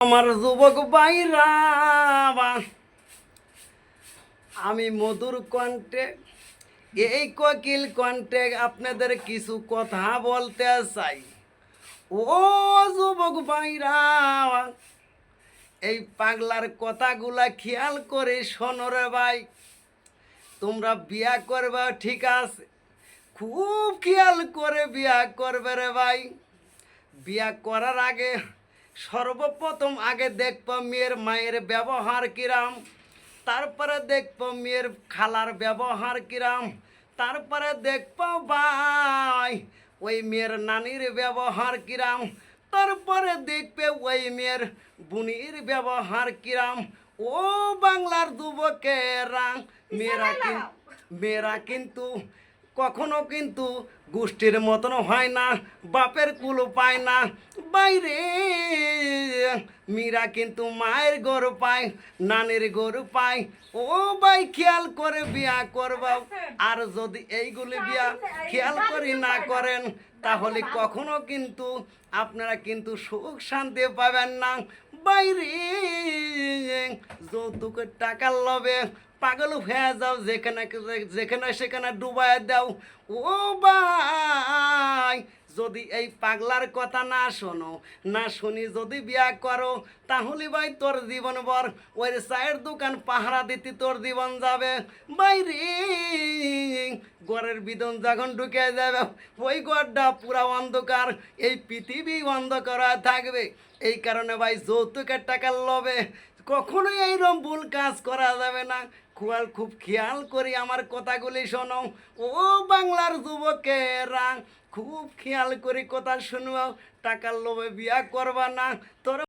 আমার যুবক ভাইরা, আমি মধুর কণ্ঠে এই কোকিল কণ্ঠে আপনাদের কিছু কথা বলতে চাই। ও যুবক ভাইরা, এই পাগলার কথাগুলা খেয়াল করে শোনো রে ভাই। তোমরা বিয়া করবে ঠিক আছে, খুব খেয়াল করে বিয়া করবে রে ভাই। বিয়া করার আগে সর্বপ্রথম আগে দেখবো মেয়ের মায়ের ব্যবহার কিরাম, তারপরে দেখবো মেয়ের খালার ব্যবহার কিরাম, তারপরে দেখবো ভাই ওই মেয়ের নানির ব্যবহার কিরাম, তারপরে দেখবে ওই মেয়ের বুনির ব্যবহার কিরাম। ও বাংলার যুবকেরা, মেয়েরা কিন্তু কখনো কিন্তু গোষ্ঠীর মতন হয় না, বাপের কুলো পায় না বাইরে। মীরা কিন্তু মায়ের গরু পায়, নানির গরু পায়। ও ভাই খেয়াল করে বিয়া করবা। আর যদি এইগুলি বিয়া খেয়াল করি না করেন, তাহলে কখনো কিন্তু আপনারা কিন্তু সুখ শান্তি পাবেন না বাইরে। যৌতুকের টাকার লবে পাগল হয়ে যাও, যেখানে যেখানে সেখানে ডুবাই দাও। ও ভাই, যদি এই পাগলার কথা না শোনো, না শুনি যদি বিয়া করো, তাহলে ভাই তোর জীবন ভর ওই চায়ের দোকান পাহারা দিতে তোর জীবন যাবে বাইরে। ঘরের বিদন যখন ঢুকে যাবে, ওই ঘরটা পুরা অন্ধকার, এই পৃথিবী অন্ধকার থাকবে। এই কারণে ভাই যৌতুকের টাকার লোভে কখনোই এইরকম ভুল কাজ করা যাবে না। খুব খেয়াল করি আমার কথাগুলি শোনো। ও বাংলার যুবকেরা, খুব খেয়াল করি কথা শুনবাও, টাকার লোভে বিয়া করবা না। তোর